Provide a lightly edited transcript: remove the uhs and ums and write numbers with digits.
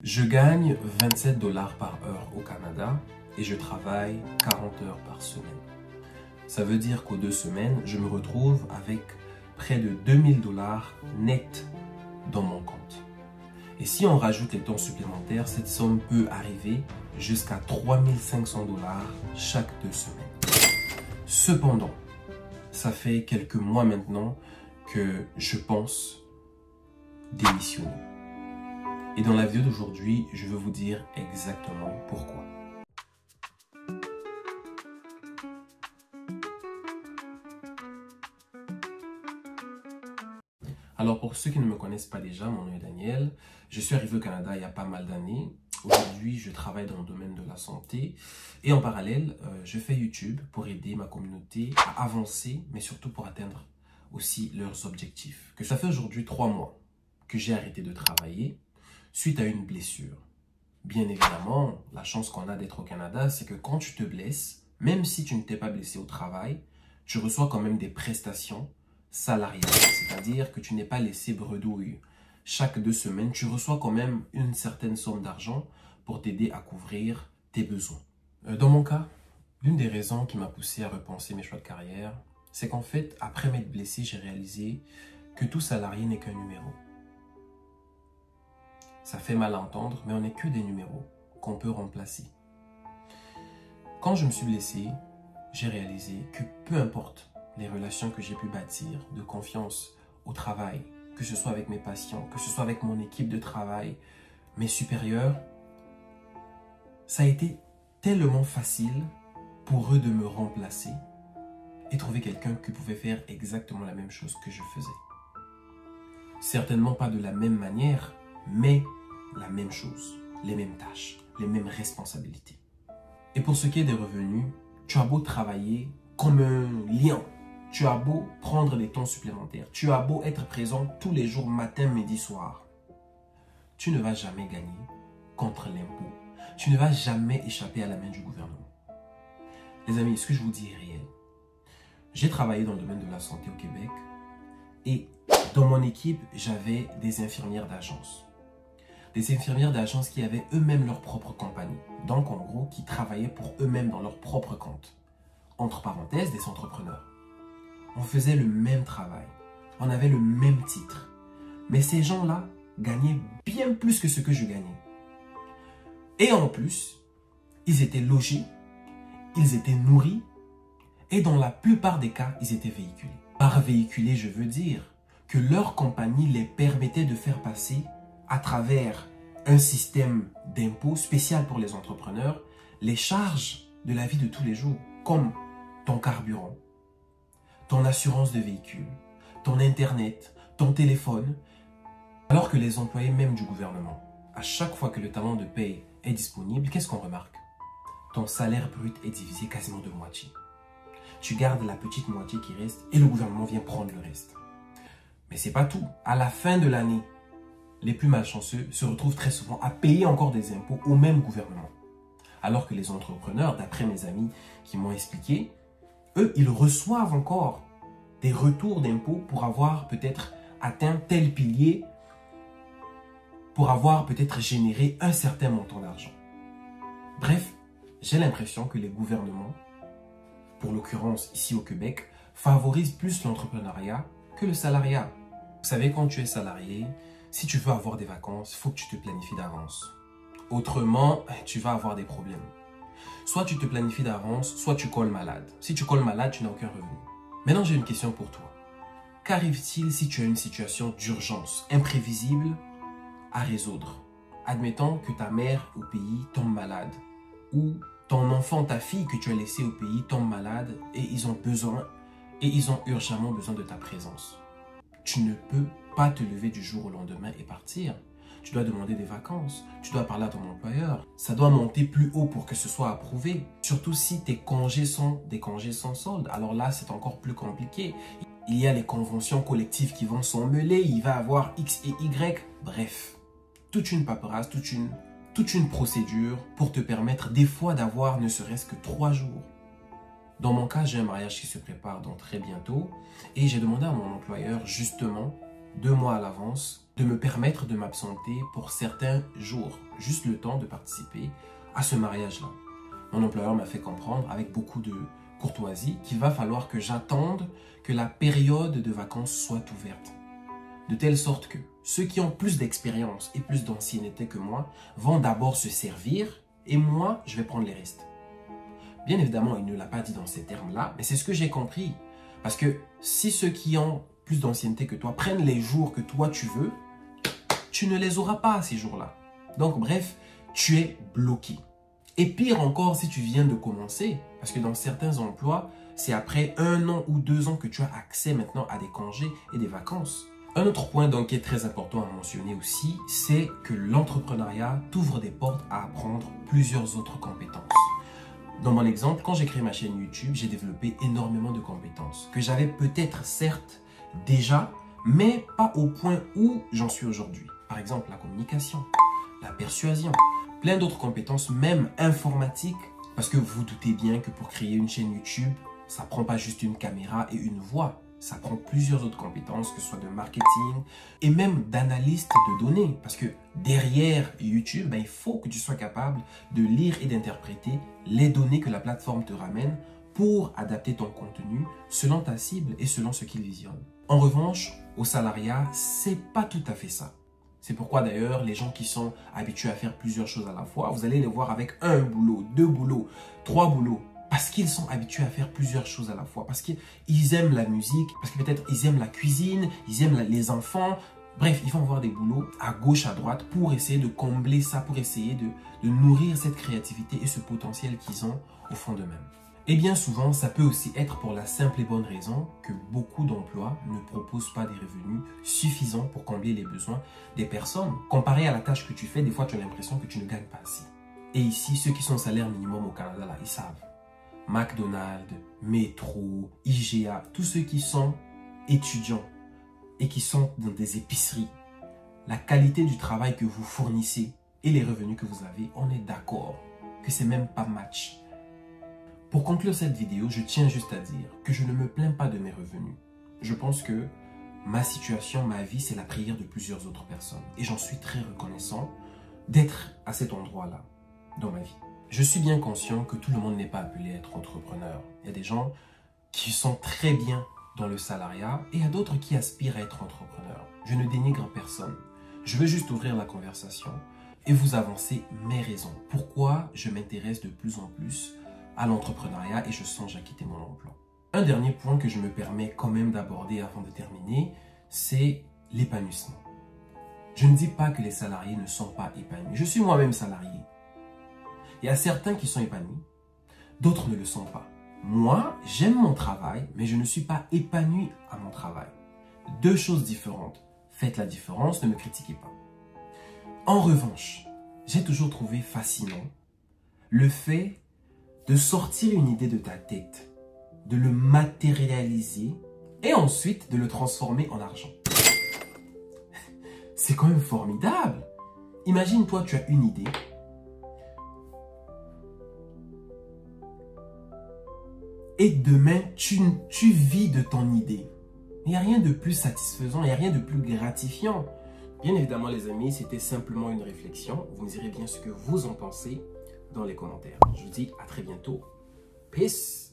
Je gagne 27 $ par heure au Canada et je travaille 40 heures par semaine. Ça veut dire qu'aux 2 semaines, je me retrouve avec près de 2000 $ net dans mon compte. Et si on rajoute les temps supplémentaires, cette somme peut arriver jusqu'à 3500 $ chaque 2 semaines. Cependant, ça fait quelques mois maintenant que je pense démissionner. Et dans la vidéo d'aujourd'hui, je veux vous dire exactement pourquoi. Alors pour ceux qui ne me connaissent pas déjà, mon nom est Daniel. Je suis arrivé au Canada il y a pas mal d'années. Aujourd'hui, je travaille dans le domaine de la santé. Et en parallèle, je fais YouTube pour aider ma communauté à avancer, mais surtout pour atteindre aussi leurs objectifs. Que ça fait aujourd'hui 3 mois que j'ai arrêté de travailler suite à une blessure. Bien évidemment, la chance qu'on a d'être au Canada, c'est que quand tu te blesses, même si tu ne t'es pas blessé au travail, tu reçois quand même des prestations salariales. C'est-à-dire que tu n'es pas laissé bredouille. Chaque 2 semaines, tu reçois quand même une certaine somme d'argent pour t'aider à couvrir tes besoins. Dans mon cas, l'une des raisons qui m'a poussé à repenser mes choix de carrière, c'est qu'en fait, après m'être blessé, j'ai réalisé que tout salarié n'est qu'un numéro. Ça fait mal à entendre, mais on n'est que des numéros qu'on peut remplacer. Quand je me suis blessé, j'ai réalisé que peu importe les relations que j'ai pu bâtir de confiance au travail, que ce soit avec mes patients, que ce soit avec mon équipe de travail, mes supérieurs, ça a été tellement facile pour eux de me remplacer et trouver quelqu'un qui pouvait faire exactement la même chose que je faisais. Certainement pas de la même manière, mais la même chose, les mêmes tâches, les mêmes responsabilités. Et pour ce qui est des revenus, tu as beau travailler comme un lion, tu as beau prendre des temps supplémentaires, tu as beau être présent tous les jours, matin, midi, soir, tu ne vas jamais gagner contre l'impôt. Tu ne vas jamais échapper à la main du gouvernement. Les amis, ce que je vous dis est réel. J'ai travaillé dans le domaine de la santé au Québec et dans mon équipe, j'avais des infirmières d'agence. Des infirmières d'agence qui avaient eux-mêmes leur propre compagnie. Donc, en gros, qui travaillaient pour eux-mêmes dans leur propre compte. Entre parenthèses, des entrepreneurs. On faisait le même travail. On avait le même titre. Mais ces gens-là gagnaient bien plus que ce que je gagnais. Et en plus, ils étaient logés, ils étaient nourris et dans la plupart des cas, ils étaient véhiculés. Par véhiculés, je veux dire que leur compagnie les permettait de faire passer à travers un système d'impôt spécial pour les entrepreneurs, les charges de la vie de tous les jours, comme ton carburant, ton assurance de véhicule, ton internet, ton téléphone, alors que les employés même du gouvernement, à chaque fois que le talon de paye est disponible, qu'est-ce qu'on remarque? Ton salaire brut est divisé quasiment de moitié. Tu gardes la petite moitié qui reste et le gouvernement vient prendre le reste. Mais c'est pas tout. À la fin de l'année, les plus malchanceux se retrouvent très souvent à payer encore des impôts au même gouvernement. Alors que les entrepreneurs, d'après mes amis qui m'ont expliqué, eux, ils reçoivent encore des retours d'impôts pour avoir peut-être atteint tel pilier, pour avoir peut-être généré un certain montant d'argent. Bref, j'ai l'impression que les gouvernements, pour l'occurrence ici au Québec, favorisent plus l'entrepreneuriat que le salariat. Vous savez, quand tu es salarié, si tu veux avoir des vacances, il faut que tu te planifies d'avance. Autrement, tu vas avoir des problèmes. Soit tu te planifies d'avance, soit tu colles malade. Si tu colles malade, tu n'as aucun revenu. Maintenant, j'ai une question pour toi. Qu'arrive-t-il si tu as une situation d'urgence, imprévisible, à résoudre? Admettons que ta mère au pays tombe malade ou ton enfant, ta fille que tu as laissée au pays tombe malade et ils ont urgemment besoin de ta présence. Tu ne peux pas te lever du jour au lendemain et partir. Tu dois demander des vacances, tu dois parler à ton employeur. Ça doit monter plus haut pour que ce soit approuvé. Surtout si tes congés sont des congés sans solde. Alors là, c'est encore plus compliqué. Il y a les conventions collectives qui vont s'emmêler, il va y avoir X et Y. Bref, toute une paperasse, toute une procédure pour te permettre des fois d'avoir ne serait-ce que 3 jours. Dans mon cas, j'ai un mariage qui se prépare donc très bientôt et j'ai demandé à mon employeur justement 2 mois à l'avance de me permettre de m'absenter pour certains jours, juste le temps de participer à ce mariage-là. Mon employeur m'a fait comprendre avec beaucoup de courtoisie qu'il va falloir que j'attende que la période de vacances soit ouverte. De telle sorte que ceux qui ont plus d'expérience et plus d'ancienneté que moi vont d'abord se servir et moi, je vais prendre les restes. Bien évidemment, il ne l'a pas dit dans ces termes-là, mais c'est ce que j'ai compris. Parce que si ceux qui ont plus d'ancienneté que toi prennent les jours que toi tu veux, tu ne les auras pas ces jours-là. Donc bref, tu es bloqué. Et pire encore si tu viens de commencer, parce que dans certains emplois, c'est après 1 an ou 2 ans que tu as accès maintenant à des congés et des vacances. Un autre point donc qui est très important à mentionner aussi, c'est que l'entrepreneuriat t'ouvre des portes à apprendre plusieurs autres compétences. Dans mon exemple, quand j'ai créé ma chaîne YouTube, j'ai développé énormément de compétences que j'avais peut-être certes déjà, mais pas au point où j'en suis aujourd'hui. Par exemple, la communication, la persuasion, plein d'autres compétences, même informatiques, parce que vous doutez bien que pour créer une chaîne YouTube, ça prend pas juste une caméra et une voix. Ça prend plusieurs autres compétences, que ce soit de marketing et même d'analyste de données. Parce que derrière YouTube, il faut que tu sois capable de lire et d'interpréter les données que la plateforme te ramène pour adapter ton contenu selon ta cible et selon ce qu'il visionne. En revanche, au salariat, c'est pas tout à fait ça. C'est pourquoi d'ailleurs, les gens qui sont habitués à faire plusieurs choses à la fois, vous allez les voir avec 1 boulot, 2 boulots, 3 boulots. Parce qu'ils sont habitués à faire plusieurs choses à la fois. Parce qu'ils aiment la musique, parce que peut-être ils aiment la cuisine, ils aiment les enfants. Bref, ils vont avoir des boulots à gauche, à droite pour essayer de combler ça, pour essayer de nourrir cette créativité et ce potentiel qu'ils ont au fond d'eux-mêmes. Et bien souvent, ça peut aussi être pour la simple et bonne raison que beaucoup d'emplois ne proposent pas des revenus suffisants pour combler les besoins des personnes. Comparé à la tâche que tu fais, des fois tu as l'impression que tu ne gagnes pas assez. Et ici, ceux qui sont salaire minimum au Canada, là, ils savent. McDonald's, Metro, IGA, tous ceux qui sont étudiants et qui sont dans des épiceries, la qualité du travail que vous fournissez et les revenus que vous avez, on est d'accord que c'est même pas match. Pour conclure cette vidéo, je tiens juste à dire que je ne me plains pas de mes revenus. Je pense que ma situation, ma vie, c'est la prière de plusieurs autres personnes. Et j'en suis très reconnaissant d'être à cet endroit-là dans ma vie. Je suis bien conscient que tout le monde n'est pas appelé à être entrepreneur. Il y a des gens qui sont très bien dans le salariat et il y a d'autres qui aspirent à être entrepreneurs. Je ne dénigre personne. Je veux juste ouvrir la conversation et vous avancer mes raisons. Pourquoi je m'intéresse de plus en plus à l'entrepreneuriat et je songe à quitter mon emploi. Un dernier point que je me permets quand même d'aborder avant de terminer, c'est l'épanouissement. Je ne dis pas que les salariés ne sont pas épanouis. Je suis moi-même salarié. Il y a certains qui sont épanouis, d'autres ne le sont pas. Moi, j'aime mon travail, mais je ne suis pas épanoui à mon travail. 2 choses différentes. Faites la différence, ne me critiquez pas. En revanche, j'ai toujours trouvé fascinant le fait de sortir une idée de ta tête, de le matérialiser et ensuite de le transformer en argent. C'est quand même formidable. Imagine, toi, tu as une idée. Et demain, tu vis de ton idée. Il n'y a rien de plus satisfaisant, il n'y a rien de plus gratifiant. Bien évidemment, les amis, c'était simplement une réflexion. Vous me direz bien ce que vous en pensez dans les commentaires. Je vous dis à très bientôt. Peace!